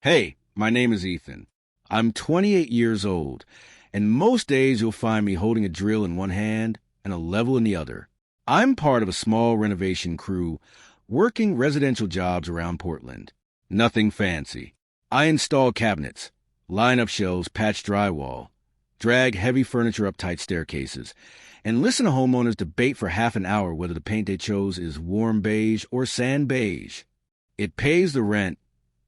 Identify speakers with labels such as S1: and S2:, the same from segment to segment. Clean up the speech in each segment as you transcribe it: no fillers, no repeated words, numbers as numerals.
S1: Hey, my name is Ethan. I'm 28 years old, and most days you'll find me holding a drill in one hand and a level in the other. I'm part of a small renovation crew working residential jobs around Portland. Nothing fancy. I install cabinets, line up shelves, patch drywall, drag heavy furniture up tight staircases, and listen to homeowners debate for half an hour whether the paint they chose is warm beige or sand beige. It pays the rent,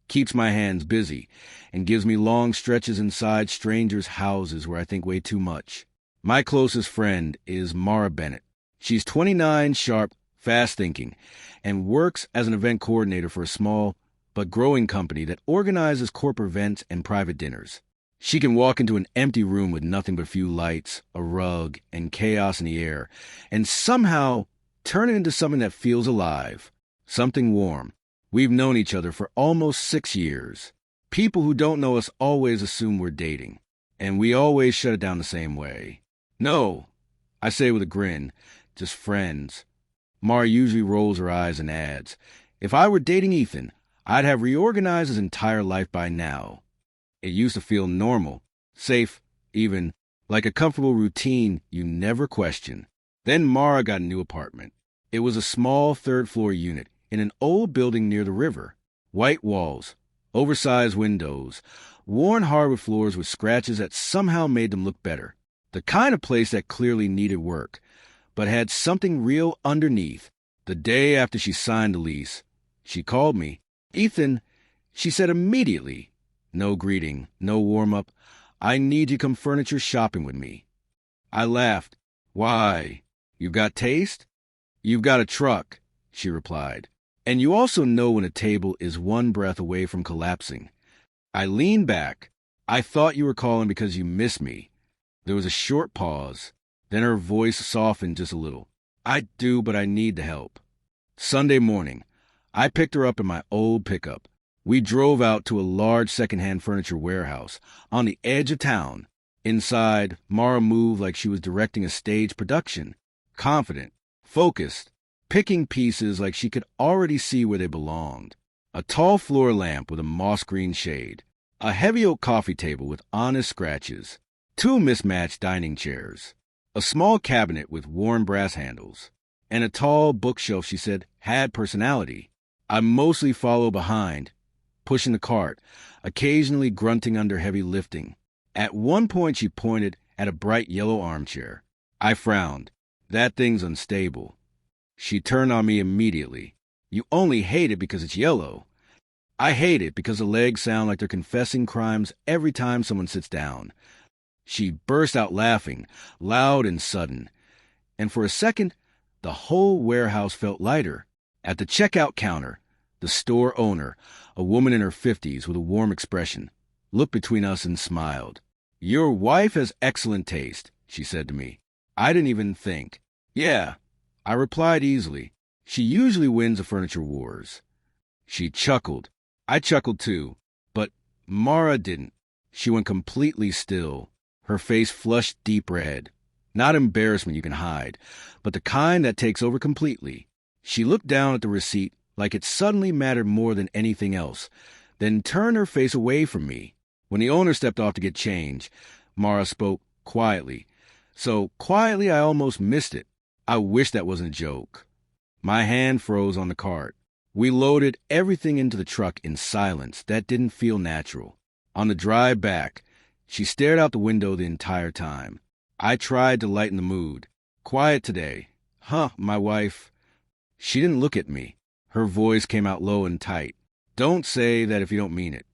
S1: keeps my hands busy, and gives me long stretches inside strangers' houses where I think way too much. My closest friend is Mara Bennett. She's 29, sharp, fast-thinking, and works as an event coordinator for a small but growing company that organizes corporate events and private dinners. She can walk into an empty room with nothing but a few lights, a rug, and chaos in the air, and somehow turn it into something that feels alive, something warm. We've known each other for almost 6 years. People who don't know us always assume we're dating, and we always shut it down the same way. No, I say with a grin, just friends. Mara usually rolls her eyes and adds, if I were dating Ethan, I'd have reorganized his entire life by now. It used to feel normal, safe, even, like a comfortable routine you never question. Then Mara got a new apartment. It was a small third-floor unit in an old building near the river. White walls, oversized windows, worn hardwood floors with scratches that somehow made them look better. The kind of place that clearly needed work, but had something real underneath. The day after she signed the lease, she called me. Ethan, she said immediately. No greeting, no warm-up. I need you to come furniture shopping with me. I laughed. Why? You've got taste? You've got a truck, she replied. And you also know when a table is one breath away from collapsing. I leaned back. I thought you were calling because you miss me. There was a short pause. Then her voice softened just a little. I do, but I need the help. Sunday morning, I picked her up in my old pickup. We drove out to a large secondhand furniture warehouse on the edge of town. Inside, Mara moved like she was directing a stage production, confident, focused, picking pieces like she could already see where they belonged. A tall floor lamp with a moss-green shade, a heavy oak coffee table with honest scratches, 2 mismatched dining chairs, a small cabinet with worn brass handles, and a tall bookshelf she said had personality. I mostly follow behind, pushing the cart, occasionally grunting under heavy lifting. At one point she pointed at a bright yellow armchair. I frowned. That thing's unstable. She turned on me immediately. You only hate it because it's yellow. I hate it because the legs sound like they're confessing crimes every time someone sits down. She burst out laughing, loud and sudden. And for a second, the whole warehouse felt lighter. At the checkout counter, the store owner, a woman in her 50s with a warm expression, looked between us and smiled. Your wife has excellent taste, she said to me. I didn't even think. Yeah, I replied easily. She usually wins the furniture wars. She chuckled. I chuckled too, but Mara didn't. She went completely still, her face flushed deep red. Not embarrassment you can hide, but the kind that takes over completely. She looked down at the receipt like it suddenly mattered more than anything else, then turned her face away from me. When the owner stepped off to get change, Mara spoke quietly. So quietly I almost missed it. I wish that wasn't a joke. My hand froze on the cart. We loaded everything into the truck in silence that didn't feel natural. On the drive back, she stared out the window the entire time. I tried to lighten the mood. Quiet today. Huh, my wife. She didn't look at me. Her voice came out low and tight. Don't say that if you don't mean it.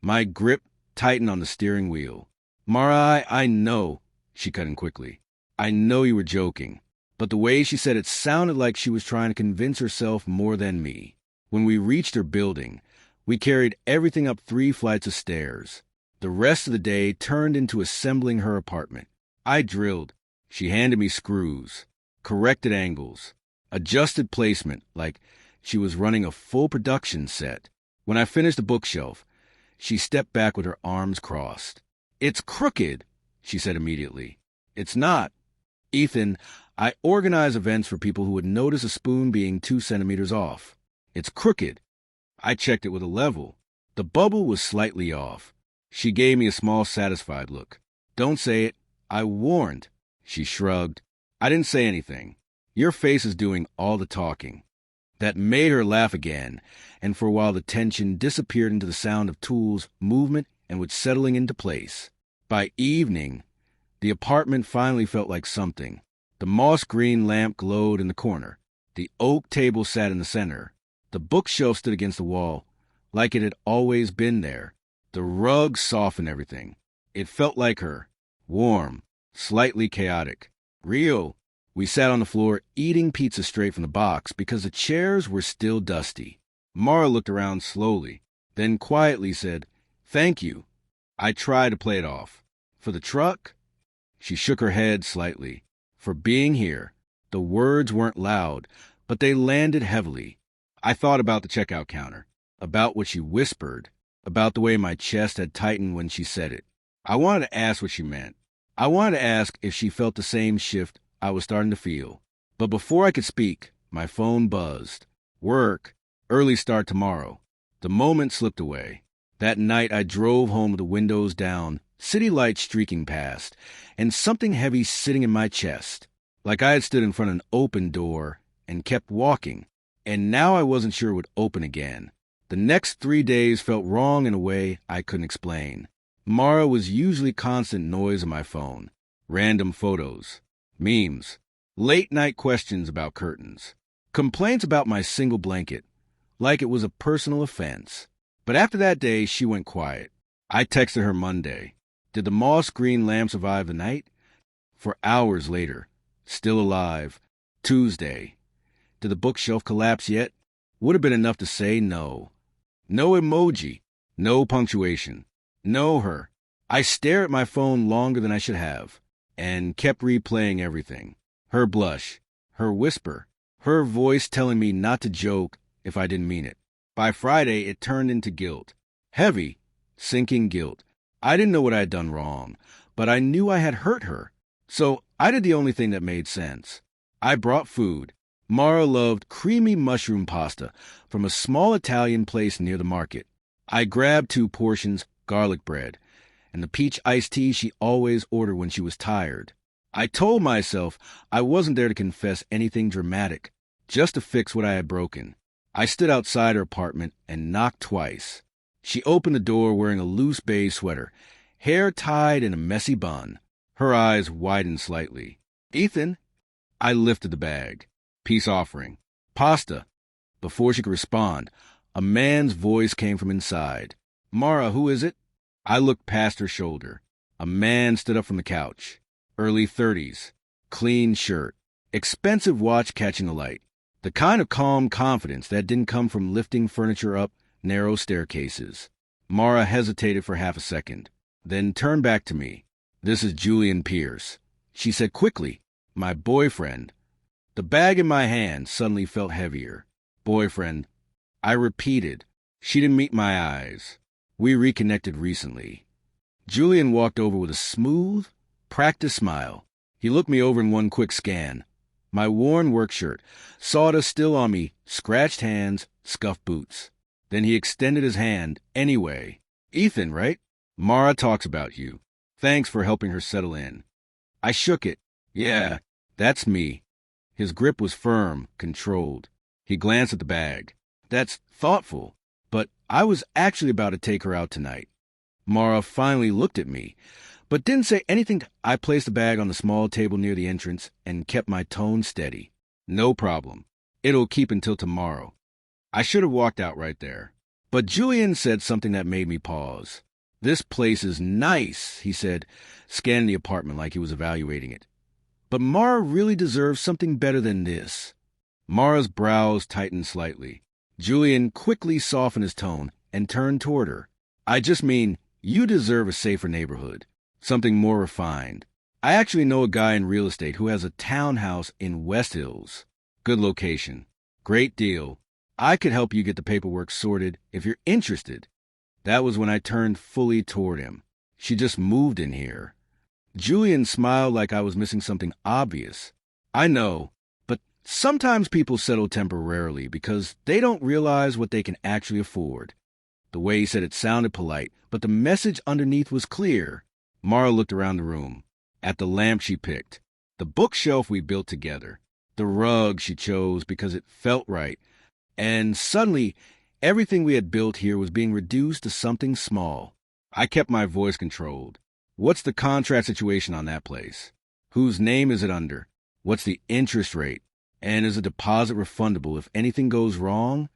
S1: My grip tightened on the steering wheel. Mara, I know, she cut in quickly. I know you were joking. But the way she said it sounded like she was trying to convince herself more than me. When we reached her building, we carried everything up 3 flights of stairs. The rest of the day turned into assembling her apartment. I drilled. She handed me screws, corrected angles, adjusted placement like she was running a full production set. When I finished the bookshelf, she stepped back with her arms crossed. It's crooked, she said immediately. It's not. Ethan, I organize events for people who would notice a spoon being 2 centimeters off. It's crooked. I checked it with a level. The bubble was slightly off. She gave me a small, satisfied look. Don't say it. I warned. She shrugged. I didn't say anything. Your face is doing all the talking. That made her laugh again, and for a while the tension disappeared into the sound of tools, movement, and was settling into place. By evening, the apartment finally felt like something. The moss-green lamp glowed in the corner. The oak table sat in the center. The bookshelf stood against the wall, like it had always been there. The rug softened everything. It felt like her. Warm, slightly chaotic. Real. We sat on the floor, eating pizza straight from the box because the chairs were still dusty. Mara looked around slowly, then quietly said, "Thank you." I tried to play it off. "For the truck?" She shook her head slightly. "For being here." The words weren't loud, but they landed heavily. I thought about the checkout counter, about what she whispered, about the way my chest had tightened when she said it. I wanted to ask what she meant. I wanted to ask if she felt the same shift I was starting to feel. But before I could speak, my phone buzzed. Work. Early start tomorrow. The moment slipped away. That night I drove home with the windows down, city lights streaking past, and something heavy sitting in my chest. Like I had stood in front of an open door and kept walking, and now I wasn't sure it would open again. The next 3 days felt wrong in a way I couldn't explain. Mara was usually constant noise on my phone. Random photos. Memes. Late-night questions about curtains. Complaints about my single blanket. Like it was a personal offense. But after that day, she went quiet. I texted her Monday. Did the moss-green lamp survive the night? For hours later. Still alive. Tuesday. Did the bookshelf collapse yet? Would have been enough to say no. No emoji. No punctuation. No her. I stare at my phone longer than I should have, and kept replaying everything. Her blush. Her whisper. Her voice telling me not to joke if I didn't mean it. By Friday, it turned into guilt. Heavy, sinking guilt. I didn't know what I had done wrong, but I knew I had hurt her. So I did the only thing that made sense. I brought food. Mara loved creamy mushroom pasta from a small Italian place near the market. I grabbed 2 portions, garlic bread, and the peach iced tea she always ordered when she was tired. I told myself I wasn't there to confess anything dramatic, just to fix what I had broken. I stood outside her apartment and knocked twice. She opened the door wearing a loose beige sweater, hair tied in a messy bun. Her eyes widened slightly. "Ethan?" I lifted the bag. Peace offering. "Pasta." Before she could respond, a man's voice came from inside. "Mara, who is it?" I looked past her shoulder. A man stood up from the couch. Early 30s. Clean shirt. Expensive watch catching the light. The kind of calm confidence that didn't come from lifting furniture up narrow staircases. Mara hesitated for half a second, then turned back to me. "This is Julian Pierce," she said quickly. "My boyfriend." The bag in my hand suddenly felt heavier. "Boyfriend." I repeated. She didn't meet my eyes. We reconnected recently. Julian walked over with a smooth, practiced smile. He looked me over in one quick scan. My worn work shirt, sawdust still on me, scratched hands, scuffed boots. Then he extended his hand anyway. "Ethan, right? Mara talks about you. Thanks for helping her settle in." I shook it. "Yeah, that's me." His grip was firm, controlled. He glanced at the bag. "That's thoughtful, but I was actually about to take her out tonight." Mara finally looked at me, but didn't say anything. I placed the bag on the small table near the entrance and kept my tone steady. "No problem. It'll keep until tomorrow." I should have walked out right there. But Julian said something that made me pause. "This place is nice," he said, scanning the apartment like he was evaluating it. "But Mara really deserves something better than this." Mara's brows tightened slightly. Julian quickly softened his tone and turned toward her. "I just mean, you deserve a safer neighborhood. Something more refined. I actually know a guy in real estate who has a townhouse in West Hills. Good location. Great deal. I could help you get the paperwork sorted if you're interested." That was when I turned fully toward him. "She just moved in here." Julian smiled like I was missing something obvious. "I know, but sometimes people settle temporarily because they don't realize what they can actually afford." The way he said it sounded polite, but the message underneath was clear. Mara looked around the room, at the lamp she picked, the bookshelf we built together, the rug she chose because it felt right, and suddenly everything we had built here was being reduced to something small. I kept my voice controlled. What's the contract situation on that place? Whose name is it under? What's the interest rate? And is a deposit refundable if anything goes wrong?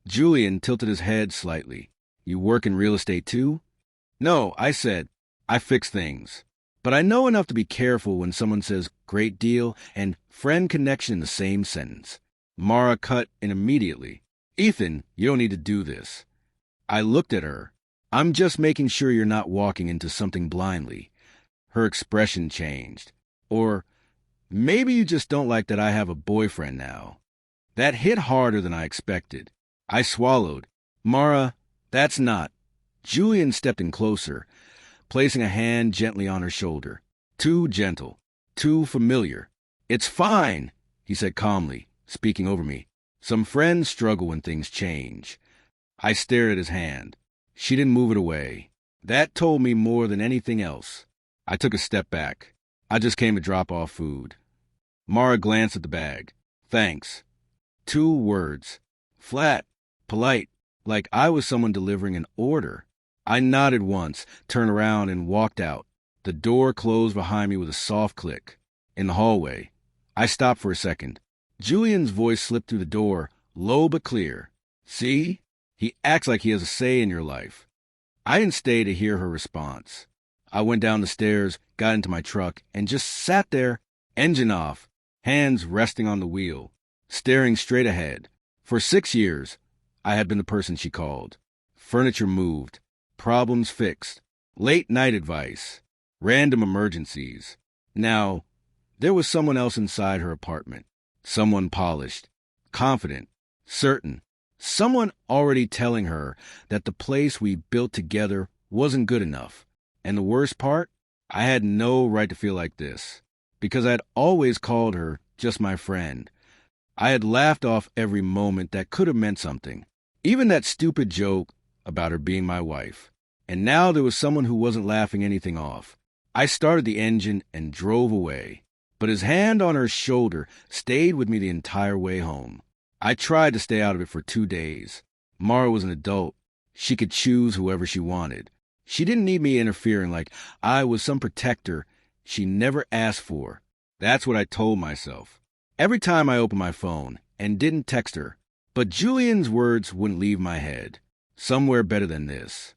S1: Julian tilted his head slightly. You work in real estate too? No, I said. I fix things. But I know enough to be careful when someone says great deal and friend connection in the same sentence. Mara cut in immediately. Ethan, you don't need to do this. I looked at her. I'm just making sure you're not walking into something blindly. Her expression changed. Or maybe you just don't like that I have a boyfriend now. That hit harder than I expected. I swallowed. Mara, that's not. Julian stepped in closer, placing a hand gently on her shoulder. Too gentle. Too familiar. It's fine, he said calmly, speaking over me. Some friends struggle when things change. I stared at his hand. She didn't move it away. That told me more than anything else. I took a step back. I just came to drop off food. Mara glanced at the bag. Thanks. 2 words. Flat. Polite. Like I was someone delivering an order. I nodded once, turned around, and walked out. The door closed behind me with a soft click. In the hallway, I stopped for a second. Julian's voice slipped through the door, low but clear. See? He acts like he has a say in your life. I didn't stay to hear her response. I went down the stairs, got into my truck, and just sat there, engine off, hands resting on the wheel, staring straight ahead. For 6 years, I had been the person she called. Furniture moved, problems fixed, late-night advice, random emergencies. Now, there was someone else inside her apartment. Someone polished, confident, certain. Someone already telling her that the place we built together wasn't good enough. And the worst part? I had no right to feel like this, because I'd always called her just my friend. I had laughed off every moment that could have meant something, even that stupid joke about her being my wife. And now there was someone who wasn't laughing anything off. I started the engine and drove away, but his hand on her shoulder stayed with me the entire way home. I tried to stay out of it for 2 days. Mara was an adult. She could choose whoever she wanted. She didn't need me interfering like I was some protector she never asked for. That's what I told myself. Every time I opened my phone and didn't text her. But Julian's words wouldn't leave my head. Somewhere better than this.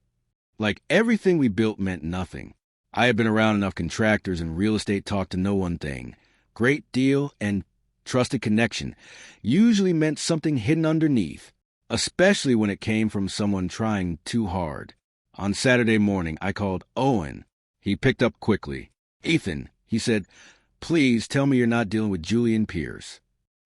S1: Like everything we built meant nothing. I had been around enough contractors and real estate talk to know one thing. Great deal and trusted connection usually meant something hidden underneath, especially when it came from someone trying too hard. On Saturday morning, I called Owen. He picked up quickly. Ethan, he said, please tell me you're not dealing with Julian Pierce.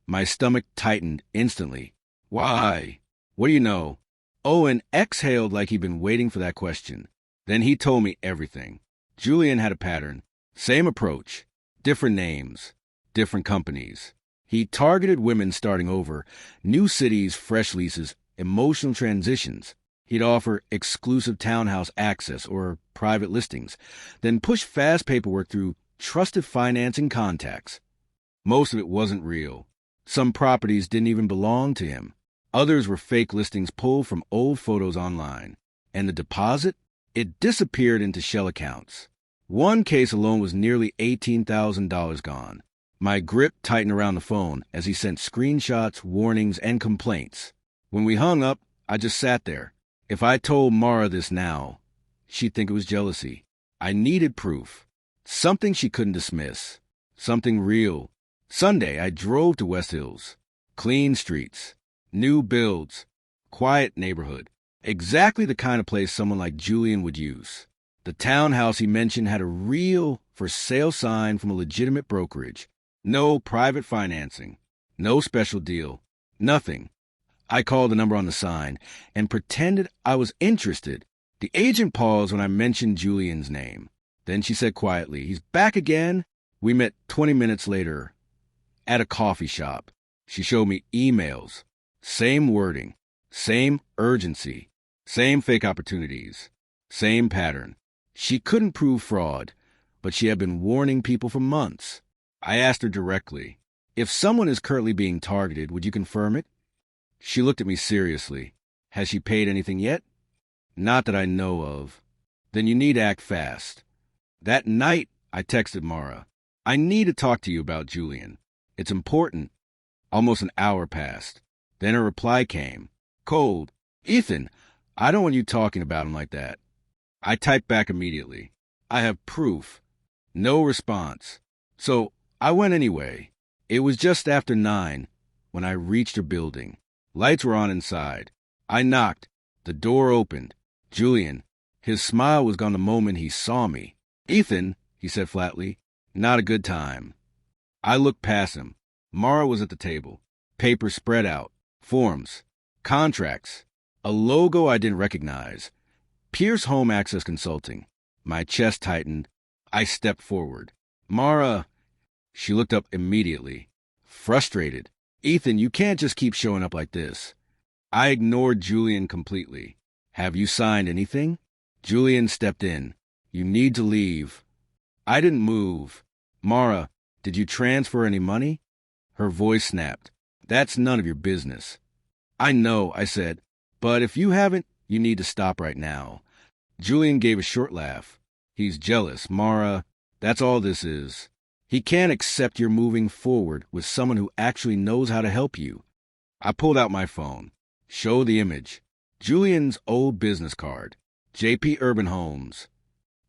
S1: My stomach tightened instantly. Why? What do you know? Owen exhaled like he'd been waiting for that question. Then he told me everything. Julian had a pattern. Same approach. Different names. Different companies. He targeted women starting over, new cities, fresh leases, emotional transitions. He'd offer exclusive townhouse access or private listings, then push fast paperwork through trusted financing contacts. Most of it wasn't real. Some properties didn't even belong to him. Others were fake listings pulled from old photos online. And the deposit? It disappeared into shell accounts. One case alone was nearly $18,000 gone. My grip tightened around the phone as he sent screenshots, warnings, and complaints. When we hung up, I just sat there. If I told Mara this now, she'd think it was jealousy. I needed proof. Something she couldn't dismiss. Something real. Sunday, I drove to West Hills. Clean streets. New builds. Quiet neighborhood. Exactly the kind of place someone like Julian would use. The townhouse he mentioned had a real for sale sign from a legitimate brokerage. No private financing. No special deal. Nothing. I called the number on the sign and pretended I was interested. The agent paused when I mentioned Julian's name. Then she said quietly, he's back again. We met 20 minutes later at a coffee shop. She showed me emails. Same wording. Same urgency. Same fake opportunities. Same pattern. She couldn't prove fraud, but she had been warning people for months. I asked her directly, if someone is currently being targeted, would you confirm it? She looked at me seriously. Has she paid anything yet? Not that I know of. Then you need to act fast. That night, I texted Mara. I need to talk to you about Julian. It's important. Almost an hour passed. Then her reply came. Cold. Ethan, I don't want you talking about him like that. I typed back immediately. I have proof. No response. So I went anyway. It was just after 9 when I reached her building. Lights were on inside. I knocked. The door opened. Julian. His smile was gone the moment he saw me. Ethan, he said flatly, not a good time. I looked past him. Mara was at the table. Papers spread out. Forms. Contracts. A logo I didn't recognize. Pierce Home Access Consulting. My chest tightened. I stepped forward. Mara. She looked up immediately. Frustrated. Ethan, you can't just keep showing up like this. I ignored Julian completely. Have you signed anything? Julian stepped in. You need to leave. I didn't move. Mara, did you transfer any money? Her voice snapped. That's none of your business. I know, I said, but if you haven't, you need to stop right now. Julian gave a short laugh. He's jealous, Mara. That's all this is. He can't accept you're moving forward with someone who actually knows how to help you. I pulled out my phone. Show the image. Julian's old business card. J.P. Urban Homes.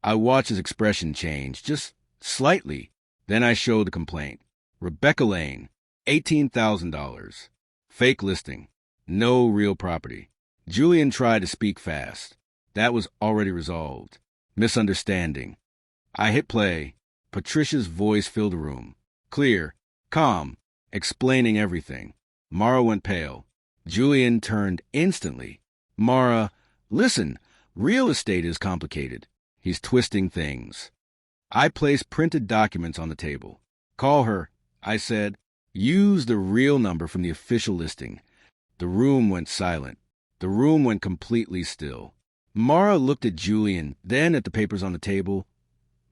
S1: I watched his expression change, just slightly. Then I showed the complaint. Rebecca Lane, $18,000. Fake listing. No real property. Julian tried to speak fast. That was already resolved. Misunderstanding. I hit play. Patricia's voice filled the room. Clear, calm, explaining everything. Mara went pale. Julian turned instantly. Mara, listen, real estate is complicated. He's twisting things. I placed printed documents on the table. Call her, I said. Use the real number from the official listing. The room went silent. The room went completely still. Mara looked at Julian, then at the papers on the table,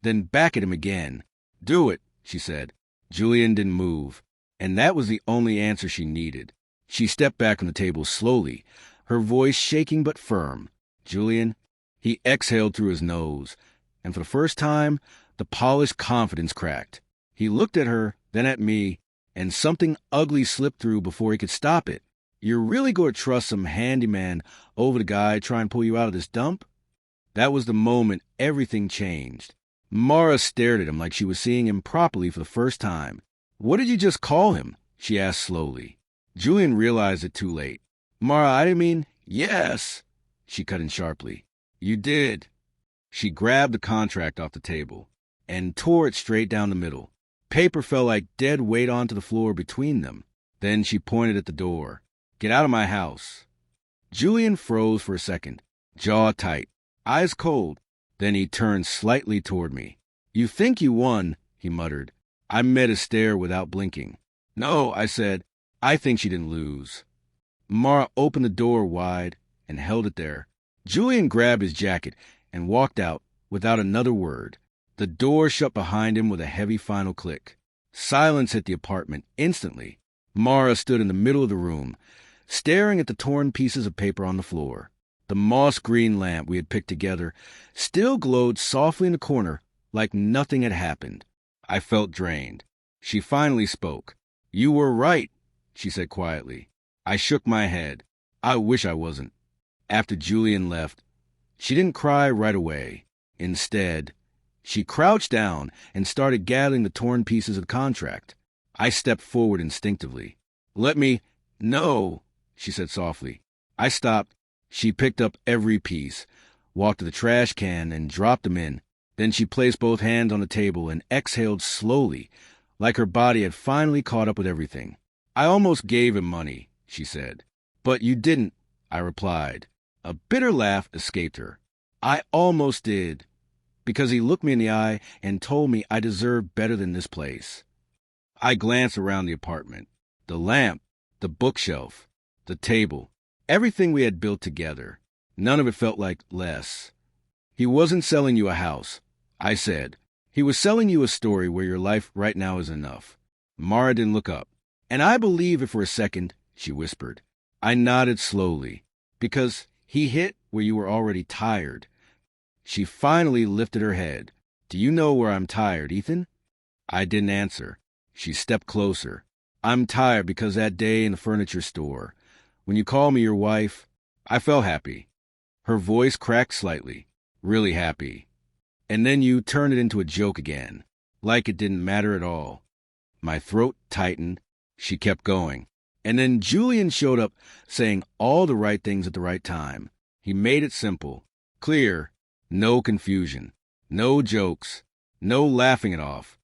S1: then back at him again. Do it, she said. Julian didn't move, and that was the only answer she needed. She stepped back from the table slowly, her voice shaking but firm. Julian, he exhaled through his nose, and for the first time, the polished confidence cracked. He looked at her, then at me, and something ugly slipped through before he could stop it. You're really going to trust some handyman over the guy trying to pull you out of this dump? That was the moment everything changed. Mara stared at him like she was seeing him properly for the first time. What did you just call him? She asked slowly. Julian realized it too late. Mara, I didn't mean, yes, she cut in sharply. You did. She grabbed the contract off the table and tore it straight down the middle. Paper fell like dead weight onto the floor between them. Then she pointed at the door. Get out of my house. Julian froze for a second, jaw tight, eyes cold. Then he turned slightly toward me. You think you won, he muttered. I met his stare without blinking. No, I said. I think she didn't lose. Mara opened the door wide and held it there. Julian grabbed his jacket and walked out without another word. The door shut behind him with a heavy final click. Silence hit the apartment instantly. Mara stood in the middle of the room, staring at the torn pieces of paper on the floor. The moss-green lamp we had picked together still glowed softly in the corner like nothing had happened. I felt drained. She finally spoke. You were right, she said quietly. I shook my head. I wish I wasn't. After Julian left, she didn't cry right away. Instead, she crouched down and started gathering the torn pieces of the contract. I stepped forward instinctively. Let me... No, she said softly. I stopped. She picked up every piece, walked to the trash can, and dropped them in. Then she placed both hands on the table and exhaled slowly, like her body had finally caught up with everything. I almost gave him money, she said. But you didn't, I replied. A bitter laugh escaped her. I almost did, because he looked me in the eye and told me I deserved better than this place. I glanced around the apartment. The lamp, the bookshelf, the table, everything we had built together. None of it felt like less. He wasn't selling you a house, I said. He was selling you a story where your life right now is enough. Mara didn't look up. And I believe it for a second, she whispered. I nodded slowly, because he hit where you were already tired. She finally lifted her head. Do you know where I'm tired, Ethan? I didn't answer. She stepped closer. I'm tired because that day in the furniture store, when you called me your wife, I felt happy. Her voice cracked slightly. Really happy. And then you turned it into a joke again, like it didn't matter at all. My throat tightened. She kept going. And then Julian showed up saying all the right things at the right time. He made it simple, clear, no confusion, no jokes, no laughing it off.